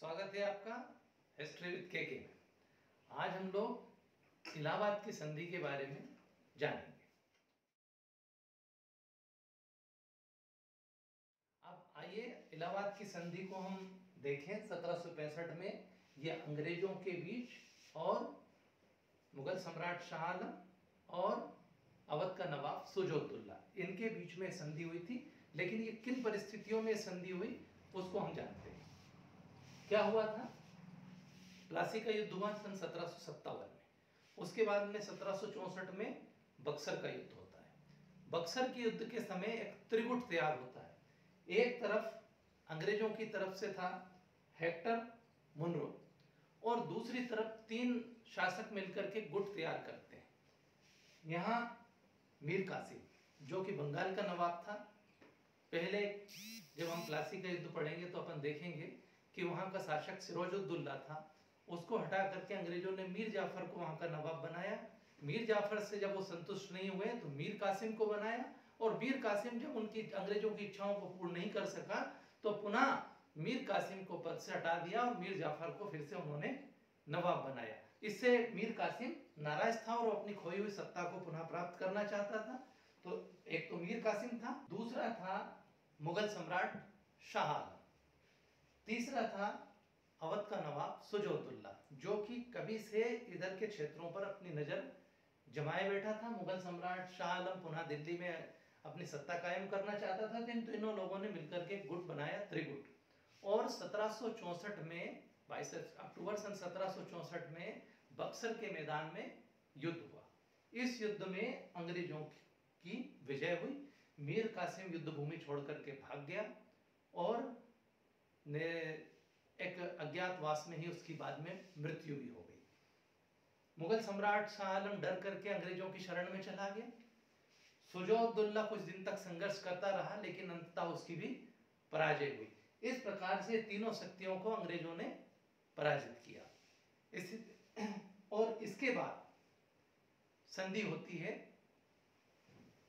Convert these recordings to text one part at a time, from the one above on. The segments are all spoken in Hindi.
स्वागत है आपका हिस्ट्री विद केके में। आज हम लोग इलाहाबाद की संधि के बारे में जानेंगे। अब आइए इलाहाबाद की संधि को हम देखें। 1765 में यह अंग्रेजों के बीच और मुगल सम्राट शाह आलम और अवध का नवाब सुजा-उद-दौला इनके बीच में संधि हुई थी। लेकिन ये किन परिस्थितियों में संधि हुई उसको हम जानते हैं। क्या हुआ था? प्लासी का युद्ध हुआ सन 1757 में। उसके बाद में 1764 में बक्सर का युद्ध होता है। बक्सर के युद्ध के समय एक त्रिगुट तैयार होता है। एक तरफ अंग्रेजों की तरफ से था हेक्टर मुनरो और दूसरी तरफ तीन शासक मिलकर के गुट तैयार करते हैं। यहाँ मीर कासिम जो कि बंगाल का नवाब था। पहले जब हम प्लासी का युद्ध पढ़ेंगे तो अपन देखेंगे कि वहाँ का शासक सिराजुद्दौला था। उसको हटा करके अंग्रेजों ने मीर जाफर को वहाँ का नवाब बनाया। मीर जाफर से जब वो संतुष्ट नहीं हुए तो मीर कासिम को बनाया और मीर कासिम जब उनकी अंग्रेजों की इच्छाओं को पूर्ण नहीं कर सका तो पुनः मीर कासिम को पद से हटा दिया और मीर जाफर को फिर से उन्होंने नवाब बनाया। इससे मीर कासिम नाराज था और अपनी खोई हुई सत्ता को पुनः प्राप्त करना चाहता था। तो एक तो मीर कासिम था, दूसरा था मुगल सम्राट शाह आलम, तीसरा था अवध का नवाब सुजा-उद-दौला जो कि कभी से इधर के क्षेत्रों पर अपनी नजर जमाए बैठा था। मुगल सम्राट शाह आलम पुनः दिल्ली में अपनी सत्ता कायम करना चाहता था। इन तीनों लोगों ने मिलकर के गुट बनाया, त्रिगुट। और 1764 में 22 अक्टूबर सन 1764 में बक्सर के मैदान में युद्ध हुआ। इस युद्ध में अंग्रेजों की विजय हुई। मीर कासिम युद्ध भूमि छोड़ करके भाग गया और ने एक अज्ञातवास में ही उसकी बाद में मृत्यु भी हो गई। मुगल सम्राट शाह आलम डर करके अंग्रेजों की शरण में चला गया। सुजा-उद-दौला कुछ दिन तक संघर्ष करता रहा लेकिन अंततः उसकी भी पराजय हुई। इस प्रकार से तीनों शक्तियों को अंग्रेजों ने पराजित किया। और इसके बाद संधि होती है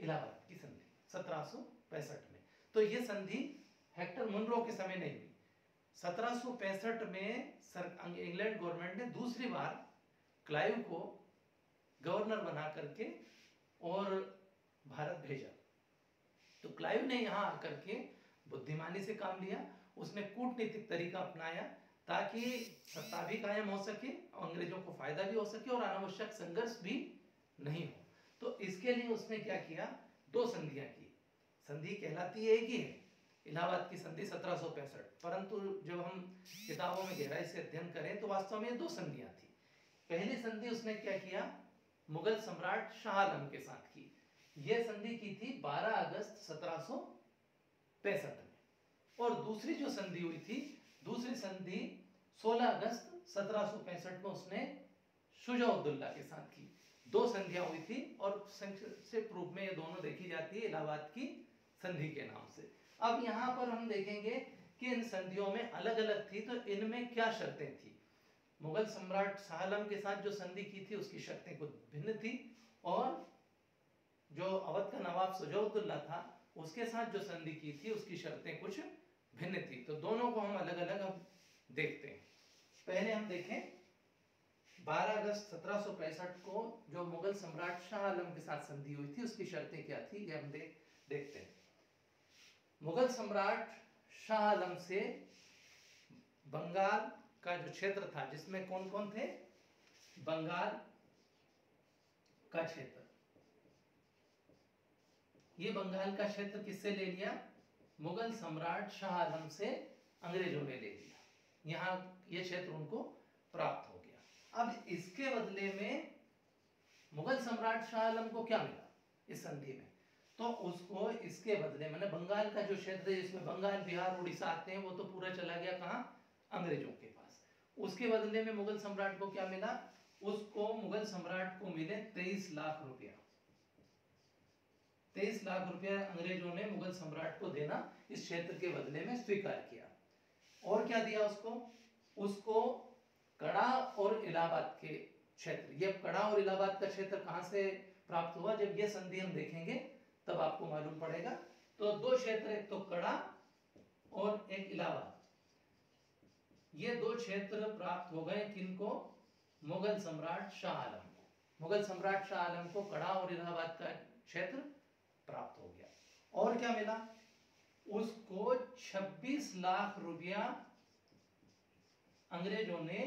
इलाहाबाद की संधि 1765 में। तो यह संधि हेक्टर मुनरो के समय नहीं हुई। 1765 में इंग्लैंड गवर्नमेंट ने दूसरी बार क्लाइव को गवर्नर बना करके और भारत भेजा। तो क्लाइव ने यहाँ आकर के बुद्धिमानी से काम लिया। उसने कूटनीतिक तरीका अपनाया ताकि सत्ता भी कायम हो सके, अंग्रेजों को फायदा भी हो सके और अनावश्यक संघर्ष भी नहीं हो। तो इसके लिए उसने क्या किया? दो संधियां की। संधि कहलाती एक ही है, इलाहाबाद की संधि 1765, परंतु जब हम किताबों में गहराई से अध्ययन करें तो वास्तव में दो संधियां थी। पहली संधि उसने क्या किया? मुगल सम्राट शाह आलम के साथ की। यह संधि की थी 12 अगस्त 1765 में। और दूसरी जो संधि हुई थी, दूसरी संधि 16 अगस्त 1765 में उसने सुजा-उद-दौला के साथ की। दो संधियां हुई थी और संक्षिप्त रूप में ये दोनों देखी जाती है इलाहाबाद की संधि के नाम से। अब यहाँ पर हम देखेंगे कि इन संधियों में अलग अलग थी तो इनमें क्या शर्तें थी। मुगल सम्राट शाह आलम के साथ जो संधि की थी उसकी शर्तें कुछ भिन्न थी और जो अवध का नवाब सुजा-उद-दौला था उसके साथ जो संधि की थी उसकी शर्तें कुछ भिन्न थी। तो दोनों को हम अलग अलग अब देखते हैं। पहले हम देखें 12 अगस्त 1765 को जो मुगल सम्राट शाह आलम के साथ संधि हुई थी उसकी शर्तें क्या थी, ये हम देखते हैं। मुगल सम्राट शाह आलम से बंगाल का जो क्षेत्र था जिसमें कौन कौन थे? बंगाल का क्षेत्र, ये बंगाल का क्षेत्र किससे ले लिया? मुगल सम्राट शाह आलम से अंग्रेजों ने ले लिया। यहाँ ये क्षेत्र उनको प्राप्त हो गया। अब इसके बदले में मुगल सम्राट शाह आलम को क्या मिला इस संधि में? तो उसको इसके बदले मैंने बंगाल का जो क्षेत्र है जिसमें बंगाल, बिहार, उड़ीसा आते हैं वो तो पूरा चला गया कहाँ? अंग्रेजों के पास। उसके बदले में मुगल सम्राट को क्या मिला? उसको मुगल सम्राट को मिले 23 लाख रुपया। 23 लाख रुपया अंग्रेजों ने मुगल सम्राट को देना इस क्षेत्र के बदले में स्वीकार किया। और क्या दिया उसको? उसको कड़ा और इलाहाबाद के क्षेत्र, ये कड़ा और इलाहाबाद का क्षेत्र कहां से प्राप्त हुआ? जब ये संधि हम देखेंगे तब आपको मालूम पड़ेगा। तो दो क्षेत्र, एक तो कड़ा और एक इलाहाबाद। ये दो क्षेत्र प्राप्त हो गए किनको? मुगल सम्राट शाह आलम को। मुगल सम्राट शाह आलम को कड़ा और इलाहाबाद का क्षेत्र प्राप्त हो गया। और क्या मिला उसको? 26 लाख रुपया अंग्रेजों ने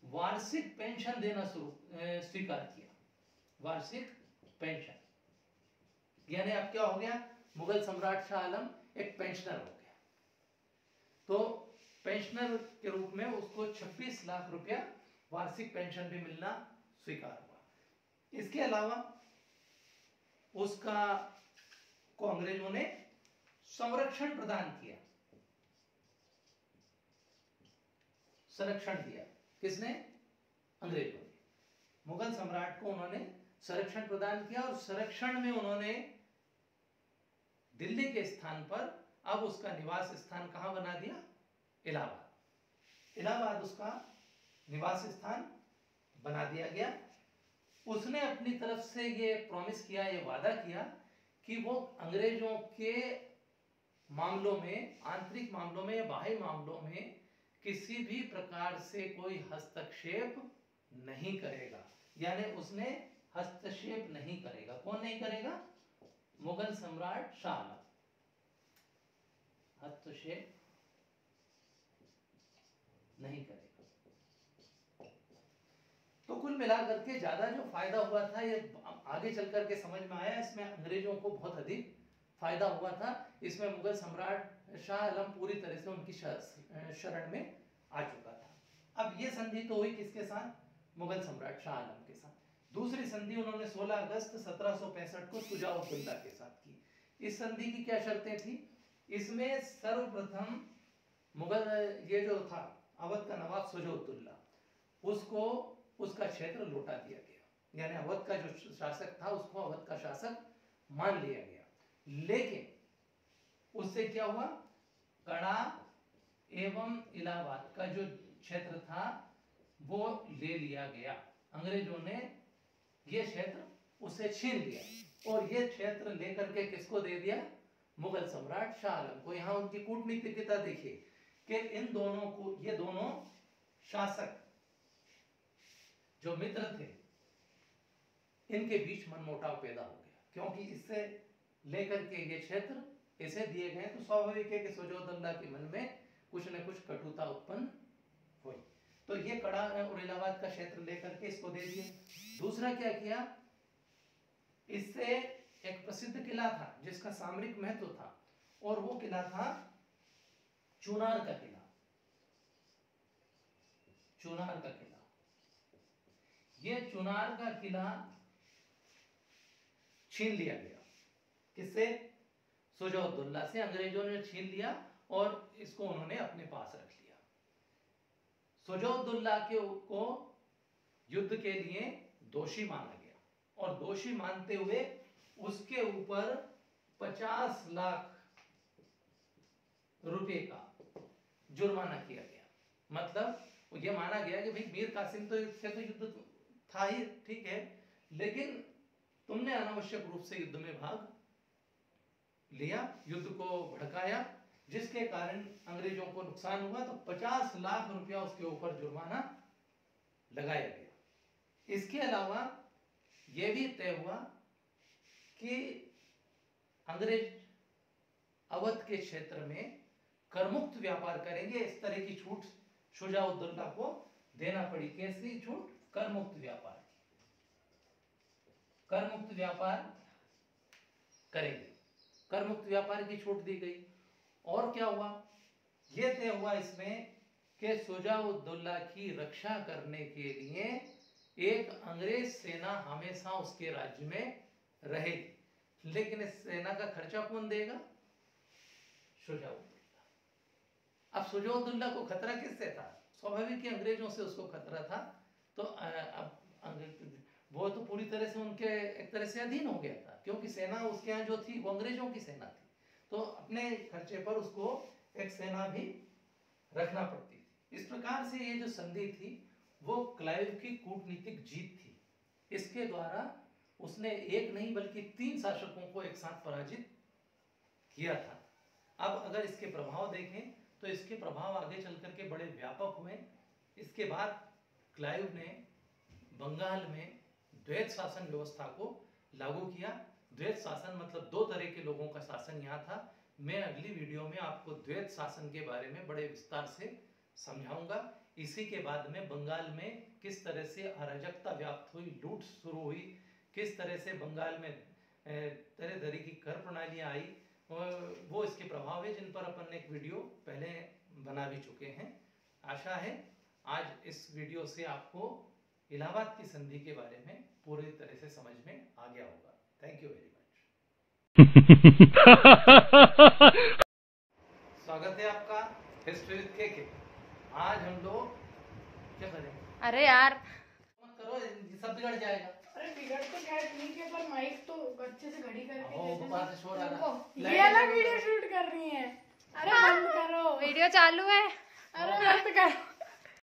वार्षिक पेंशन देना स्वीकार किया। वार्षिक पेंशन यानी अब क्या हो गया? मुगल सम्राट शाह आलम एक पेंशनर हो गया। तो पेंशनर के रूप में उसको 26 लाख रुपया वार्षिक पेंशन भी मिलना स्वीकार हुआ। इसके अलावा उसका को अंग्रेजों ने संरक्षण प्रदान किया। संरक्षण दिया किसने? अंग्रेजों ने। मुगल सम्राट को उन्होंने संरक्षण प्रदान किया और संरक्षण में उन्होंने दिल्ली के स्थान पर अब उसका निवास स्थान कहां बना दिया? इलाहाबाद। इलाहाबाद उसका निवास स्थान बना दिया गया। उसने अपनी तरफ से ये प्रॉमिस किया, ये वादा किया कि वो अंग्रेजों के मामलों में, आंतरिक मामलों में या बाह्य मामलों में किसी भी प्रकार से कोई हस्तक्षेप नहीं करेगा। यानी उसने हस्तक्षेप नहीं करेगा। कौन नहीं करेगा? मुगल सम्राट शाह आलम हस्तक्षेप नहीं करेगा। तो कुल मिलाकर के ज्यादा जो फायदा हुआ था ये आगे चल करके समझ में आया, इसमें अंग्रेजों को बहुत अधिक फायदा हुआ था। इसमें मुगल सम्राट शाह आलम पूरी तरह से उनकी शरण में आ चुका था। अब ये संधि तो हुई किसके साथ? मुगल सम्राट शाह आलम के साथ। दूसरी संधि उन्होंने 16 अगस्त 1765 को शुजा-उद-दौला के साथ की। इस संधि की क्या शर्तें थी? इसमें सर्वप्रथम मुगल ये जो था अवध का नवाब शुजा-उद-दौला, उसको उसका क्षेत्र लौटा दिया गया। यानी अवध का जो शासक था उसको अवध का शासक मान लिया गया। लेकिन उससे क्या हुआ? कड़ा एवं इलाहाबाद का जो क्षेत्र था वो ले लिया गया। अंग्रेजों ने ये क्षेत्र उससे छीन लिया और ये क्षेत्र लेकर के किसको दे दिया? मुगल सम्राट शाह आलम को। यहां उनकी कूटनीतिकता देखिए कि इन दोनों को, ये दोनों शासक जो मित्र थे, इनके बीच मनमुटाव पैदा हो गया, क्योंकि इससे लेकर के ये क्षेत्र इसे दिए गए तो स्वाभाविक है कि शुजा-उद-दौला के मन में कुछ न कुछ कटुता उत्पन्न हुई। तो ये कड़ा और इलाहाबाद का क्षेत्र लेकर के इसको दे दिया। दूसरा क्या किया? इससे एक प्रसिद्ध किला था जिसका सामरिक महत्व था और वो किला था चुनार का किला। चुनार का किला, ये चुनार का किला छीन लिया गया। किससे? शुजा-उद-दौला से। अंग्रेजों ने छीन लिया और इसको उन्होंने अपने पास रख लिया। शुजा-उद-दौला को युद्ध के लिए दोषी माना गया और दोषी मानते हुए उसके ऊपर 50 लाख रुपए का जुर्माना किया गया। मतलब ये माना गया कि भाई मीर कासिम तो इससे तो युद्ध था ही, ठीक है, लेकिन तुमने अनावश्यक रूप से युद्ध में भाग लिया, युद्ध को भड़काया, जिसके कारण अंग्रेजों को नुकसान हुआ। तो 50 लाख रुपया उसके ऊपर जुर्माना लगाया गया। इसके अलावा यह भी तय हुआ कि अंग्रेज अवध के क्षेत्र में करमुक्त व्यापार करेंगे। इस तरह की छूट शुजा-उद-दौला को देना पड़ी। कैसी छूट? करमुक्त व्यापार की। करमुक्त व्यापार करेंगे, करमुक्त व्यापार की छूट दी गई। और क्या हुआ? यह तय हुआ इसमें कि शुजा-उद-दौला की रक्षा करने के लिए एक अंग्रेज सेना हमेशा उसके राज्य में रहेगी। लेकिन इस सेना का खर्चा कौन देगा? शुजा-उद-दौला। अब शुजा-उद-दौला को खतरा किससे था? स्वाभाविक ही अंग्रेजों से उसको खतरा था। तो अब वो तो पूरी तरह से उनके एक तरह से अधीन हो गया था, क्योंकि सेना उसके यहाँ जो थी वो अंग्रेजों की सेना थी। तो अपने खर्चे पर उसको एक सेना भी रखना पड़ती थी। इस प्रकार से ये जो संधि थी वो क्लाइव की कूटनीतिक जीत थी। इसके द्वारा उसने एक नहीं बल्कि 3 शासकों को एक साथ पराजित किया था। अब अगर इसके प्रभाव देखें तो इसके प्रभाव आगे चल करके बड़े व्यापक हुए। इसके बाद क्लाइव ने बंगाल में द्वैत शासन व्यवस्था को लागू किया। द्वैत शासन मतलब दो तरह के लोगों का शासन यहाँ था। मैं अगली वीडियो में आपको द्वैत शासन के बारे में बड़े विस्तार से समझाऊंगा। इसी के बाद में बंगाल में किस तरह से अराजकता व्याप्त हुई, लूट शुरू हुई, किस तरह से बंगाल में तरह तरह की कर प्रणालियां आई, वो इसके प्रभाव है जिन पर अपन ने एक वीडियो पहले बना भी चुके हैं। आशा है आज इस वीडियो से आपको इलाहाबाद की संधि के बारे में पूरी तरह से समझ में आ गया होगा। Thank you very much. स्वागत है आपका हिस्ट्री विद केके। आज हम लोग क्या करें? अरे यार मत करो, सब बिगड़ जाएगा। अरे बिगड़ तो खैर ठीक है, पर माइक तो अच्छे से घड़ी करके ऊपर से शोर आ रहा। ये अलग वीडियो शूट कर रही है। अरे बंद करो, वीडियो चालू है। अरे बंद करो।